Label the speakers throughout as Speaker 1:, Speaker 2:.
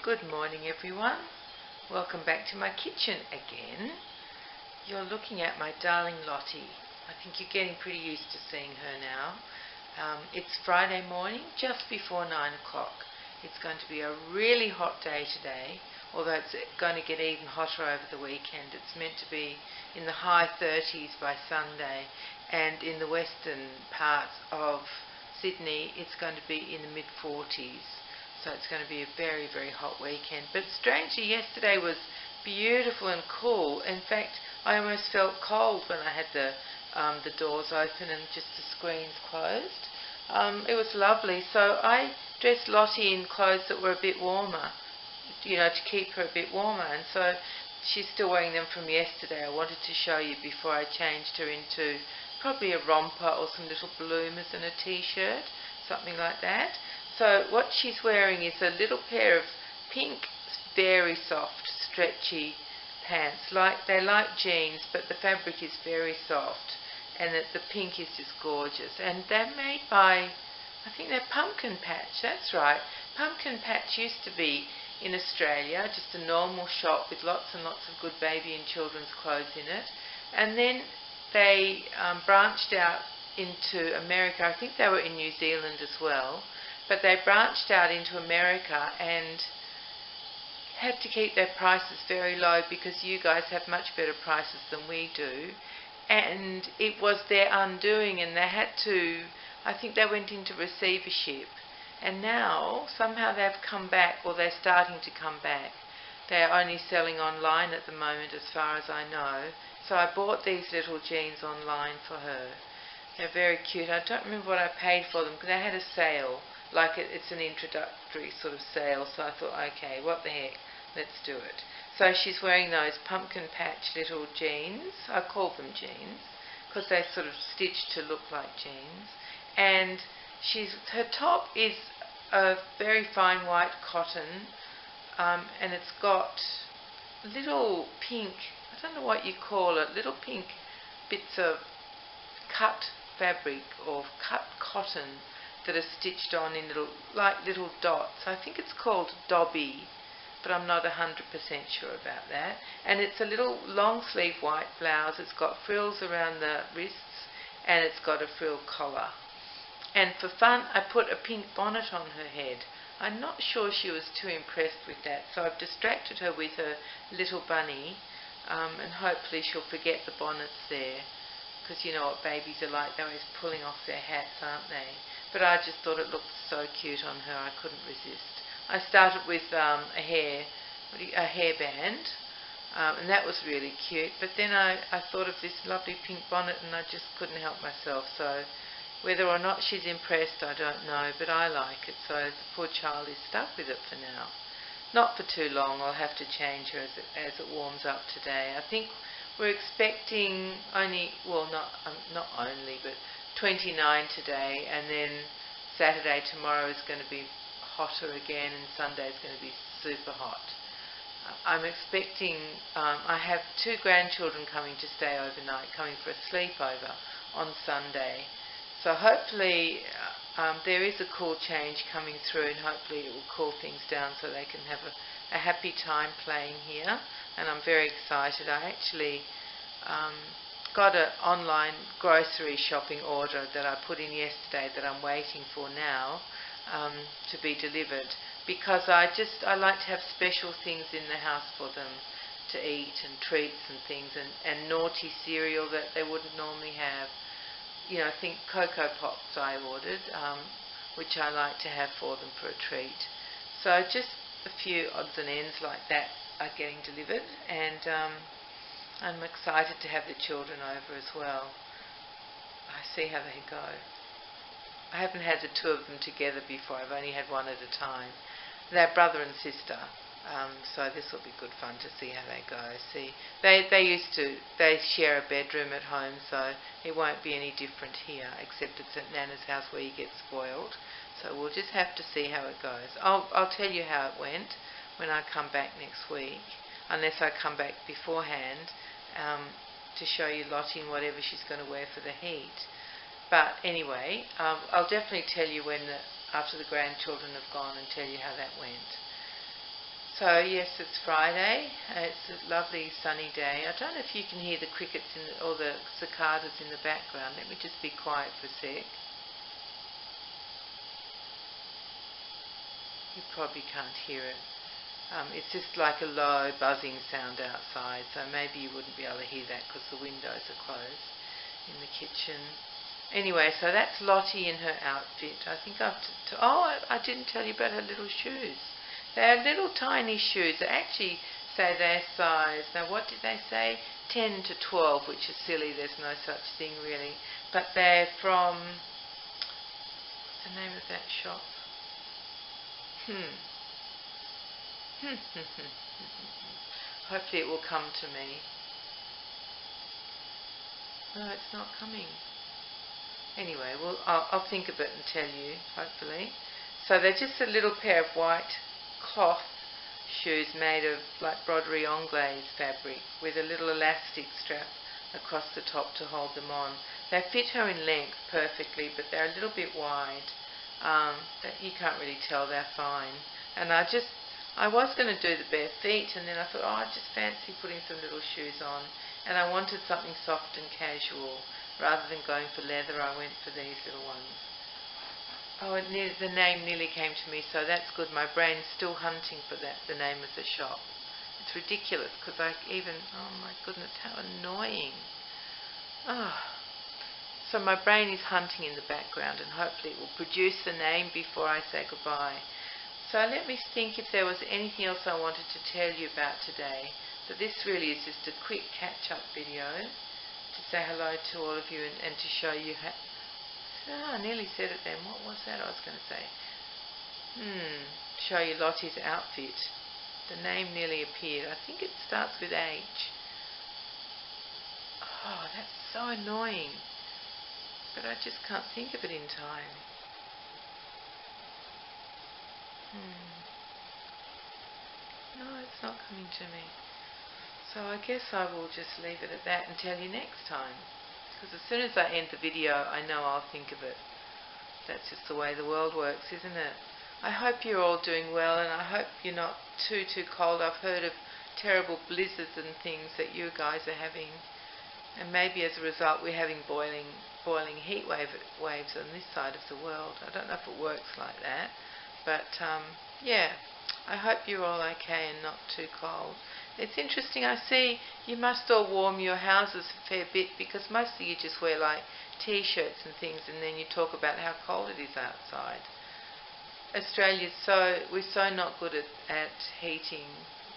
Speaker 1: Good morning everyone. Welcome back to my kitchen again. You're looking at my darling Lottie. I think you're getting pretty used to seeing her now. It's Friday morning, just before 9 o'clock. It's going to be a really hot day today, although it's going to get even hotter over the weekend. It's meant to be in the high 30s by Sunday, and in the western parts of Sydney it's going to be in the mid-40s. So it's going to be a very, very hot weekend. But strangely, yesterday was beautiful and cool. In fact, I almost felt cold when I had the doors open and just the screens closed. It was lovely. So I dressed Lottie in clothes that were a bit warmer, to keep her a bit warmer. And so she's still wearing them from yesterday. I wanted to show you before I changed her into probably a romper or some little bloomers and a t-shirt, something like that. So what she's wearing is a little pair of pink, very soft, stretchy pants. They're like jeans, but the fabric is very soft, and the pink is just gorgeous. And they're made by, I think they're Pumpkin Patch. That's right. Pumpkin Patch used to be in Australia, just a normal shop with lots and lots of good baby and children's clothes in it. And then they branched out into America. I think they were in New Zealand as well. But they branched out into America and had to keep their prices very low because you guys have much better prices than we do. And it was their undoing, and they had to, I think they went into receivership. And now somehow they've come back, or they're starting to come back. They're only selling online at the moment as far as I know. So I bought these little jeans online for her. They're very cute. I don't remember what I paid for them because they had a sale. Like it's an introductory sort of sale, so I thought, okay, what the heck, let's do it. So she's wearing those Pumpkin Patch little jeans. I call them jeans because they're sort of stitched to look like jeans. And her top is a very fine white cotton, and it's got little pink, I don't know what you call it, little pink bits of cut fabric or cut cotton that are stitched on in little dots. I think it's called Dobby, but I'm not 100% sure about that. And it's a little long sleeve white blouse. It's got frills around the wrists and it's got a frill collar. And for fun, I put a pink bonnet on her head. I'm not sure she was too impressed with that, so I've distracted her with her little bunny, and hopefully she'll forget the bonnets there. Because you know what babies are like, they're always pulling off their hats, aren't they? But I just thought it looked so cute on her, I couldn't resist. I started with a hairband, and that was really cute. But then I thought of this lovely pink bonnet, and I just couldn't help myself. So whether or not she's impressed, I don't know, but I like it. So the poor child is stuck with it for now. Not for too long. I'll have to change her as it warms up today. I think we're expecting not only, but 29 today, and then Saturday tomorrow is going to be hotter again, and Sunday is going to be super hot. I'm expecting, I have 2 grandchildren coming to stay overnight, coming for a sleepover on Sunday. So hopefully there is a cool change coming through, and hopefully it will cool things down so they can have a happy time playing here. And I'm very excited. I actually got an online grocery shopping order that I put in yesterday that I'm waiting for now to be delivered, because I like to have special things in the house for them to eat, and treats and things, and naughty cereal that they wouldn't normally have. I think Cocoa Pops I ordered, which I like to have for them for a treat. So just a few odds and ends like that are getting delivered, and I'm excited to have the children over as well. I see how they go. I haven't had the 2 of them together before. I've only had one at a time. They're brother and sister, so this will be good fun to see how they go. See, they share a bedroom at home, so it won't be any different here, except it's at Nana's house where you get spoiled. So we'll just have to see how it goes. I'll tell you how it went when I come back next week, unless I come back beforehand to show you Lottie in whatever she's going to wear for the heat. But anyway, I'll definitely tell you after the grandchildren have gone, and tell you how that went. So yes, it's Friday. It's a lovely sunny day. I don't know if you can hear the crickets or the cicadas in the background. Let me just be quiet for a sec. You probably can't hear it. It's just like a low buzzing sound outside, so maybe you wouldn't be able to hear that because the windows are closed in the kitchen. Anyway, so that's Lottie in her outfit. I think I didn't tell you about her little shoes. They're little tiny shoes. They actually say their size. Now, what did they say? 10 to 12, which is silly. There's no such thing, really. But they're from... What's the name of that shop? Hopefully it will come to me. No, it's not coming. Anyway, well, I'll think of it and tell you, hopefully. So they're just a little pair of white cloth shoes made of like broderie anglaise fabric with a little elastic strap across the top to hold them on. They fit her in length perfectly, but they're a little bit wide. You can't really tell, they're fine. And I was going to do the bare feet, and then I thought, I just fancy putting some little shoes on, and I wanted something soft and casual. Rather than going for leather, I went for these little ones. Oh, the name nearly came to me, so that's good. My brain's still hunting for the name of the shop. It's ridiculous, because oh my goodness, how annoying. Oh. So my brain is hunting in the background, and hopefully it will produce the name before I say goodbye. So let me think if there was anything else I wanted to tell you about today. So this really is just a quick catch-up video to say hello to all of you and to show you I nearly said it then. What was that I was going to say? Show you Lottie's outfit. The name nearly appeared. I think it starts with H. Oh, that's so annoying. But I just can't think of it in time. No, it's not coming to me. So I guess I will just leave it at that and tell you next time. Because as soon as I end the video, I know I'll think of it. That's just the way the world works, isn't it? I hope you're all doing well, and I hope you're not too cold. I've heard of terrible blizzards and things that you guys are having. And maybe as a result we're having boiling heat waves on this side of the world. I don't know if it works like that. But, yeah, I hope you're all okay and not too cold. It's interesting, I see you must all warm your houses a fair bit, because most of you just wear like t-shirts and things, and then you talk about how cold it is outside. We're so not good at heating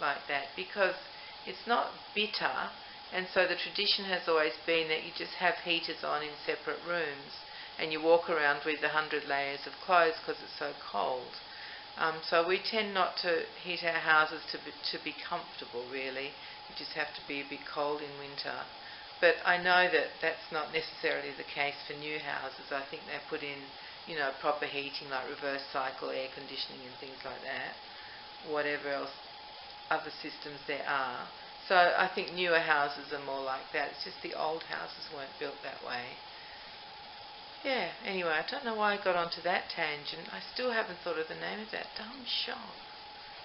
Speaker 1: like that, because it's not bitter, and so the tradition has always been that you just have heaters on in separate rooms, and you walk around with 100 layers of clothes because it's so cold. So we tend not to heat our houses to be comfortable, really. You just have to be a bit cold in winter. But I know that that's not necessarily the case for new houses. I think they put in, proper heating like reverse cycle air conditioning and things like that. Whatever else, other systems there are. So I think newer houses are more like that. It's just the old houses weren't built that way. Yeah, anyway, I don't know why I got onto that tangent. I still haven't thought of the name of that dumb shop.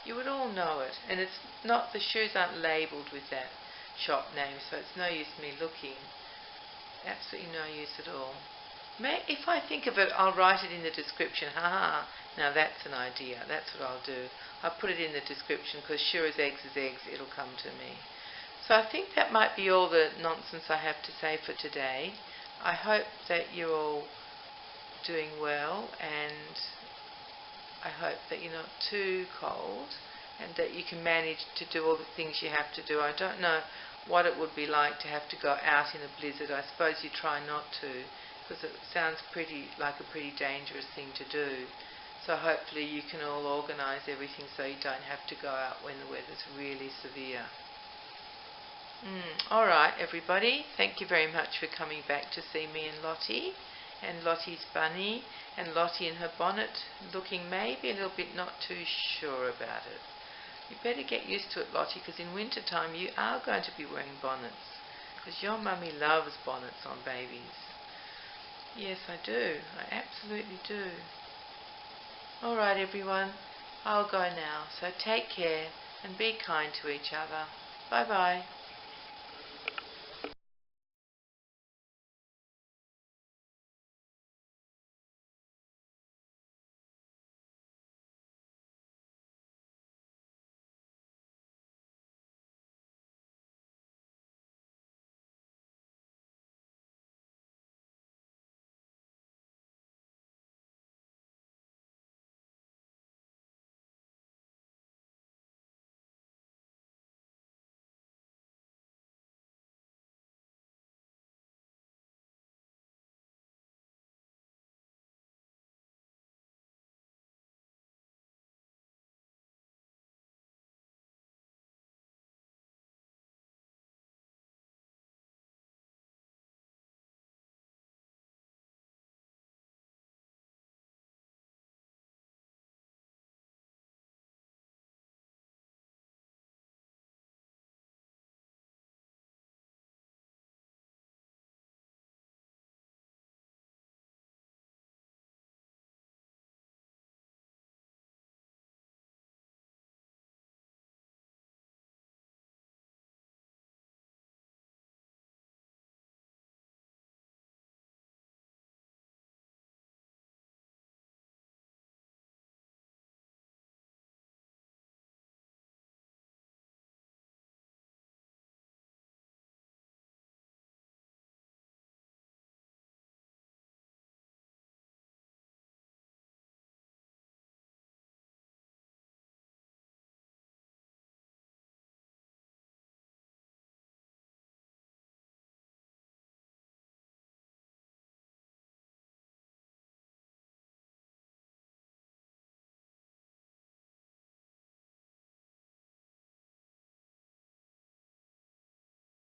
Speaker 1: You would all know it. And it's not, the shoes aren't labelled with that shop name, so it's no use me looking. Absolutely no use at all. If I think of it, I'll write it in the description. Now that's an idea. That's what I'll do. I'll put it in the description, because sure as eggs is eggs, it'll come to me. So I think that might be all the nonsense I have to say for today. I hope that you're all doing well, and I hope that you're not too cold, and that you can manage to do all the things you have to do. I don't know what it would be like to have to go out in a blizzard. I suppose you try not to, because it sounds like a pretty dangerous thing to do. So hopefully you can all organise everything so you don't have to go out when the weather's really severe. Alright everybody, thank you very much for coming back to see me and Lottie, and Lottie's bunny, and Lottie in her bonnet, looking maybe a little bit not too sure about it. You better get used to it, Lottie, because in winter time you are going to be wearing bonnets, because your mummy loves bonnets on babies. Yes, I do. I absolutely do. Alright everyone, I'll go now, so take care and be kind to each other. Bye bye.